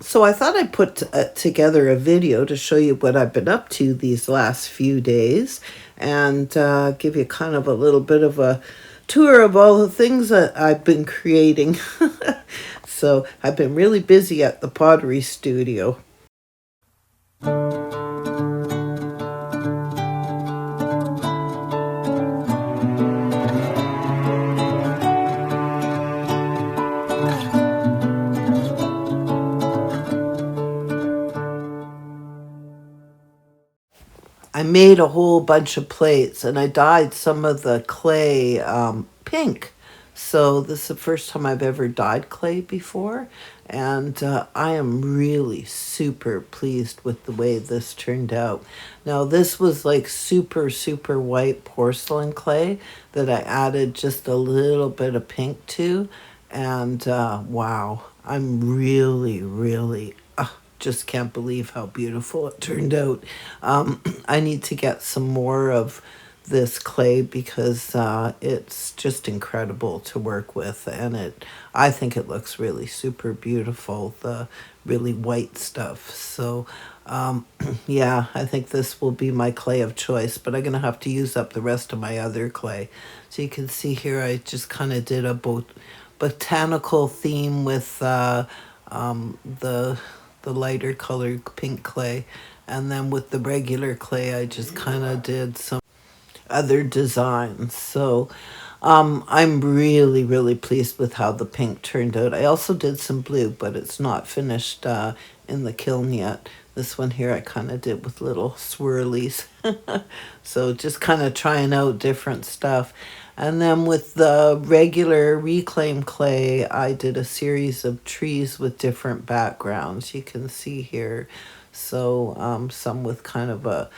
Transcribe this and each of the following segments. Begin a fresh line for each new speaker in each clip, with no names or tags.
So I thought I'd put together a video to show you what I've been up to these last few days and give you kind of a little bit of a tour of all the things that I've been creating. So I've been really busy at the Pottery studio. I made a whole bunch of plates and I dyed some of the clay pink. So this is the first time I've ever dyed clay before. And I am really super pleased with the way this turned out. Now this was like super, super white porcelain clay that I added just a little bit of pink to. And wow, I'm really, really just can't believe how beautiful it turned out. I need to get some more of this clay because it's just incredible to work with, and I think it looks really super beautiful, the really white stuff. So yeah, I think this will be my clay of choice, but I'm gonna have to use up the rest of my other clay. So you can see here I just kind of did a botanical theme with the lighter colored pink clay, and then with the regular clay I just kind of did some other designs. So I'm really, really pleased with how the pink turned out. I also did some blue, but it's not finished in the kiln yet. This one here I kind of did with little swirlies. So just kind of trying out different stuff. And then with the regular reclaimed clay, I did a series of trees with different backgrounds. You can see here. So some with kind of a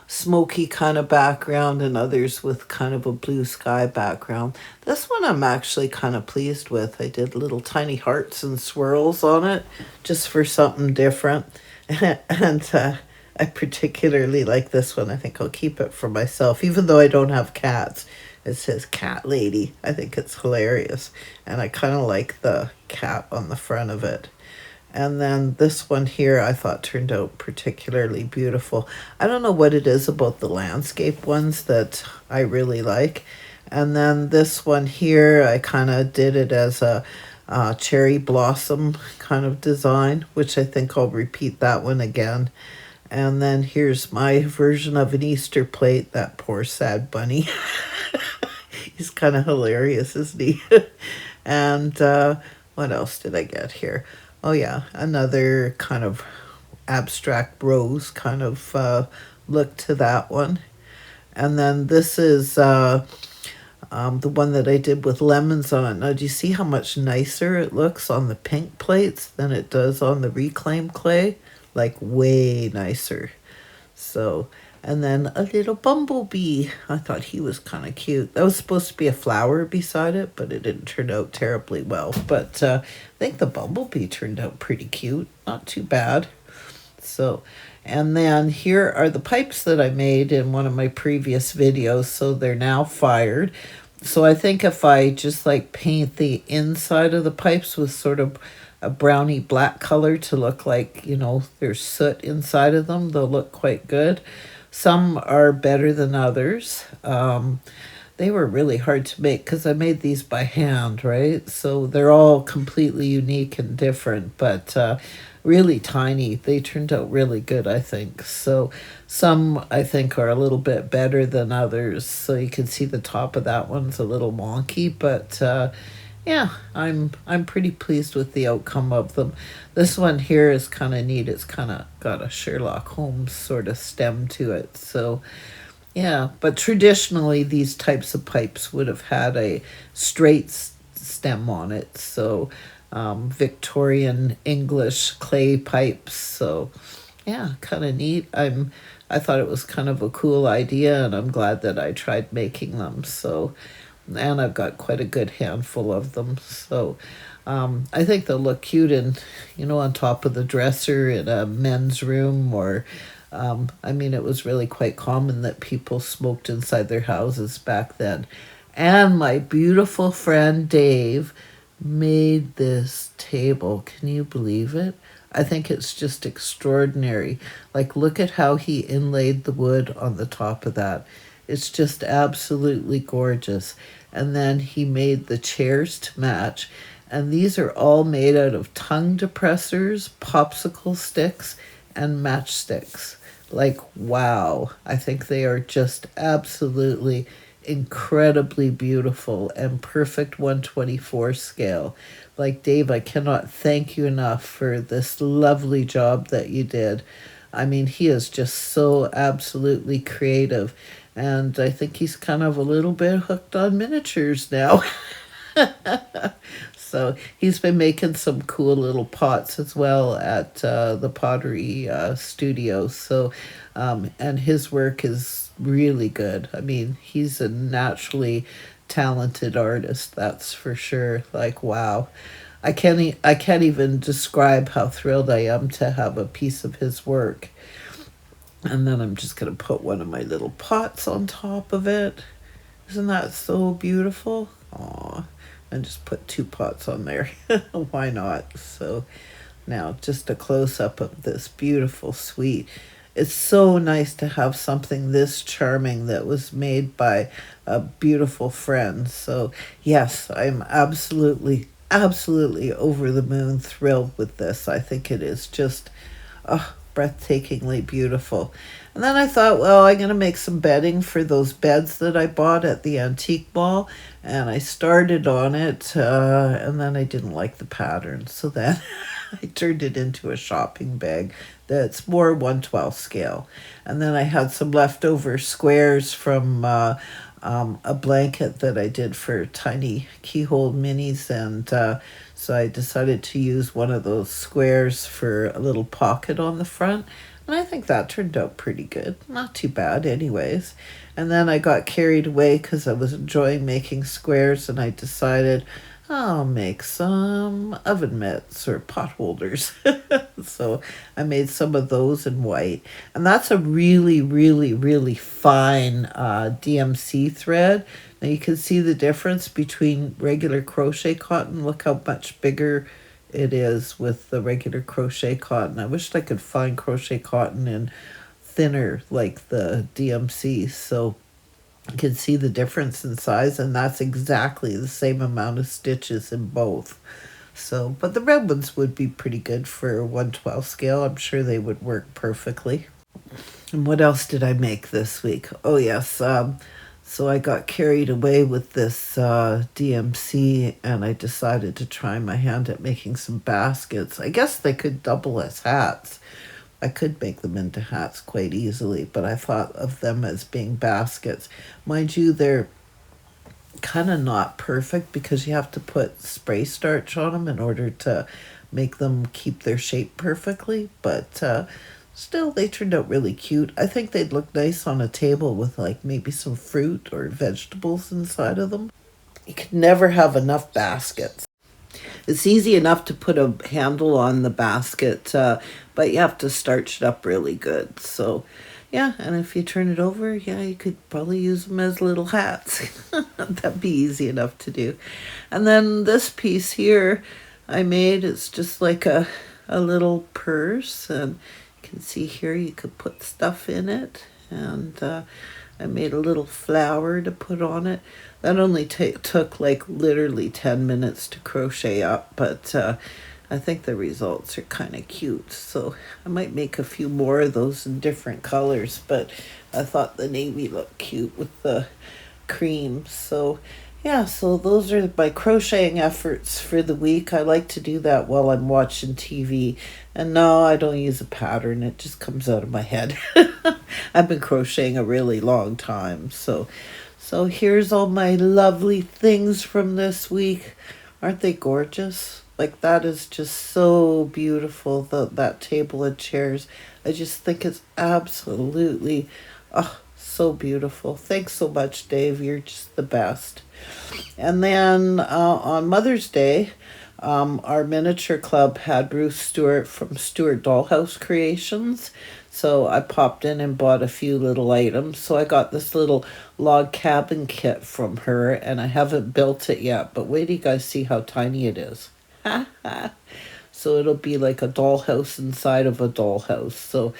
smoky kind of background and others with kind of a blue sky background. This one I'm actually kind of pleased with. I did little tiny hearts and swirls on it just for something different. And I particularly like this one. I think I'll keep it for myself, even though I don't have cats. It says cat lady. I think it's hilarious. And I kind of like the cat on the front of it. And then this one here I thought turned out particularly beautiful. I don't know what it is about the landscape ones that I really like. And then this one here, I kind of did it as a cherry blossom kind of design, which I think I'll repeat that one again. And then here's my version of an Easter plate, that poor sad bunny. He's kind of hilarious, isn't he? And what else did I get here? Oh yeah, another kind of abstract rose kind of look to that one. And then this is the one that I did with lemons on it. Now, do you see how much nicer it looks on the pink plates than it does on the reclaimed clay? Like way nicer. So, and then a little bumblebee. I thought he was kind of cute. That was supposed to be a flower beside it, but it didn't turn out terribly well. But I think the bumblebee turned out pretty cute. Not too bad. So, and then here are the pipes that I made in one of my previous videos. So they're now fired. So I think if I just like paint the inside of the pipes with sort of a browny black color to look like, there's soot inside of them, they'll look quite good. Some are better than others. They were really hard to make because I made these by hand, right? So they're all completely unique and different, but really tiny. They turned out really good, I think. So some I think are a little bit better than others. So you can see the top of that one's a little wonky, but yeah, I'm pretty pleased with the outcome of them. This one here is kind of neat. It's kind of got a Sherlock Holmes sort of stem to it. So yeah, but traditionally these types of pipes would have had a straight stem on it. So Victorian English clay pipes. So yeah, kind of neat. I thought it was kind of a cool idea, and I'm glad that I tried making them. So, and I've got quite a good handful of them. So I think they'll look cute on top of the dresser in a men's room, or I mean, it was really quite common that people smoked inside their houses back then. And my beautiful friend Dave made this table. Can you believe it? I think it's just extraordinary. Like, look at how he inlaid the wood on the top of that. It's just absolutely gorgeous. And then he made the chairs to match. And these are all made out of tongue depressors, popsicle sticks, and matchsticks. Like, wow. I think they are just absolutely incredibly beautiful and perfect 124 scale. Like, Dave, I cannot thank you enough for this lovely job that you did. I mean, he is just so absolutely creative. And I think he's kind of a little bit hooked on miniatures now. So he's been making some cool little pots as well at the Pottery studio. So, and his work is really good. I mean, he's a naturally talented artist, that's for sure. Like, wow. I can't even describe how thrilled I am to have a piece of his work. And then I'm just going to put one of my little pots on top of it. Isn't that so beautiful? Aw, and just put 2 pots on there. Why not? So now just a close-up of this beautiful suite. It's so nice to have something this charming that was made by a beautiful friend. So yes, I'm absolutely over the moon thrilled with this. I think it is just breathtakingly beautiful. And then I thought, well, I'm going to make some bedding for those beds that I bought at the antique mall. And I started on it, and then I didn't like the pattern. So then I turned it into a shopping bag that's more 1/12 scale. And then I had some leftover squares from a blanket that I did for tiny keyhole minis. And so I decided to use one of those squares for a little pocket on the front. And I think that turned out pretty good. Not too bad, anyways. And then I got carried away because I was enjoying making squares, and I decided I'll make some oven mitts or pot holders. So I made some of those in white. And that's a really fine DMC thread. Now you can see the difference between regular crochet cotton. Look how much bigger it is with the regular crochet cotton. I wish I could find crochet cotton in thinner like the DMC, so you can see the difference in size, and that's exactly the same amount of stitches in both. So, but the red ones would be pretty good for 1/12 scale. I'm sure they would work perfectly. And what else did I make this week? Oh yes, so I got carried away with this DMC, and I decided to try my hand at making some baskets. I guess they could double as hats. I could make them into hats quite easily, but I thought of them as being baskets. Mind you, they're kind of not perfect because you have to put spray starch on them in order to make them keep their shape perfectly, but still, they turned out really cute. I think they'd look nice on a table with like maybe some fruit or vegetables inside of them. You could never have enough baskets. It's easy enough to put a handle on the basket, but you have to starch it up really good. So, yeah, and if you turn it over, yeah, you could probably use them as little hats. That'd be easy enough to do. And then this piece here I made, it's just like a little purse, and you can see here you could put stuff in it, and I made a little flower to put on it. That only took like literally 10 minutes to crochet up, but I think the results are kind of cute. So I might make a few more of those in different colors, but I thought the navy looked cute with the cream. So yeah, so those are my crocheting efforts for the week. I like to do that while I'm watching TV. And no, I don't use a pattern. It just comes out of my head. I've been crocheting a really long time. So here's all my lovely things from this week. Aren't they gorgeous? Like, that is just so beautiful, that table and chairs. I just think it's absolutely, so beautiful. Thanks so much, Dave. You're just the best. And then on Mother's Day, Our miniature club had Ruth Stewart from Stewart Dollhouse Creations. So I popped in and bought a few little items. So I got this little log cabin kit from her, and I haven't built it yet, but wait till you guys see how tiny it is. So it'll be like a dollhouse inside of a dollhouse. So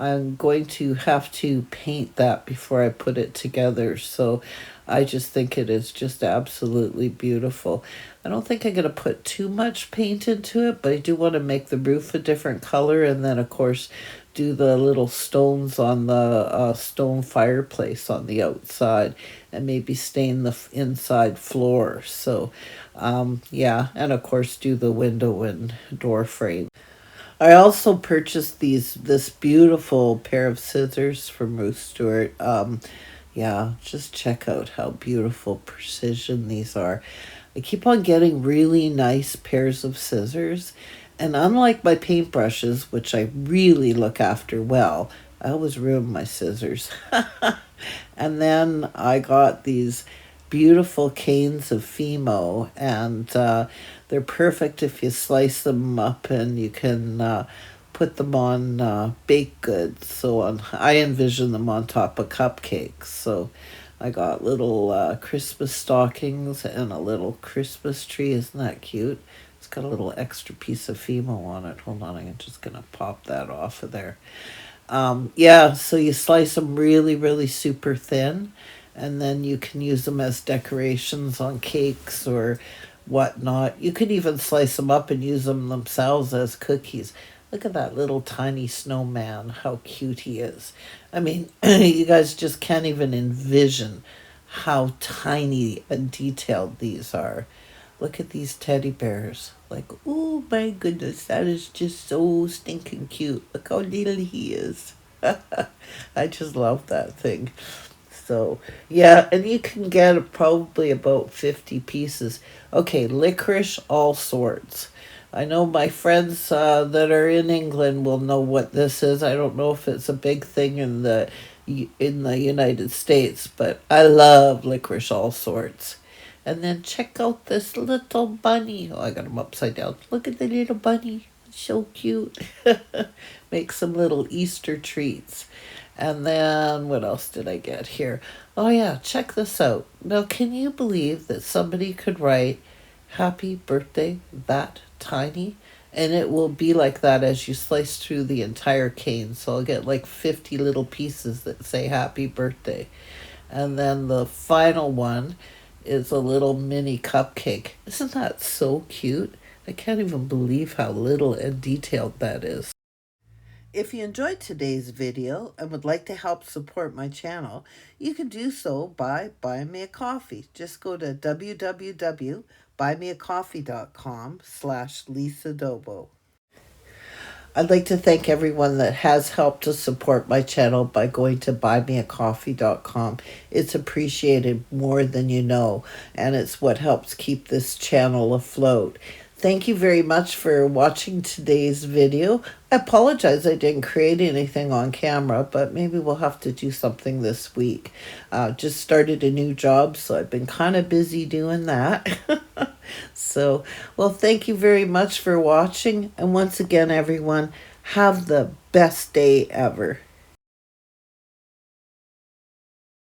I'm going to have to paint that before I put it together. So I just think it is just absolutely beautiful. I don't think I'm going to put too much paint into it, but I do want to make the roof a different color, and then of course do the little stones on the stone fireplace on the outside, and maybe stain the inside floor. So yeah, and of course do the window and door frame. I also purchased this beautiful pair of scissors from Ruth Stewart. Yeah, just check out how beautiful precision these are. I keep on getting really nice pairs of scissors, and unlike my paintbrushes, which I really look after well, I always ruin my scissors. And then I got these beautiful canes of Fimo, and they're perfect if you slice them up, and you can put them on baked goods. So I envision them on top of cupcakes. So I got little Christmas stockings and a little Christmas tree. Isn't that cute? It's got a little extra piece of Fimo on it. Hold on, I'm just gonna pop that off of there. Yeah, so you slice them really, really super thin, and then you can use them as decorations on cakes or whatnot. You could even slice them up and use them themselves as cookies. Look at that little tiny snowman, how cute he is. I mean, you guys just can't even envision how tiny and detailed these are. Look at these teddy bears. Like, oh my goodness, that is just so stinking cute. Look how little he is. I just love that thing. So, yeah, and you can get probably about 50 pieces. Okay, licorice, all sorts. I know my friends that are in England will know what this is. I don't know if it's a big thing in the United States, but I love licorice, all sorts. And then check out this little bunny. Oh, I got him upside down. Look at the little bunny. It's so cute. Make some little Easter treats. And then what else did I get here? Oh yeah, check this out. Now, can you believe that somebody could write happy birthday that tiny? And it will be like that as you slice through the entire cane. So I'll get like 50 little pieces that say happy birthday. And then the final one is a little mini cupcake. Isn't that so cute? I can't even believe how little and detailed that is. If you enjoyed today's video and would like to help support my channel, you can do so by buying me a coffee. Just go to www.buymeacoffee.com/Lisa Dobo. I'd like to thank everyone that has helped to support my channel by going to buymeacoffee.com. It's appreciated more than you know, and it's what helps keep this channel afloat. Thank you very much for watching today's video. I apologize I didn't create anything on camera, but maybe we'll have to do something this week. Just started a new job, so I've been kind of busy doing that. So, well, thank you very much for watching. And once again, everyone, have the best day ever.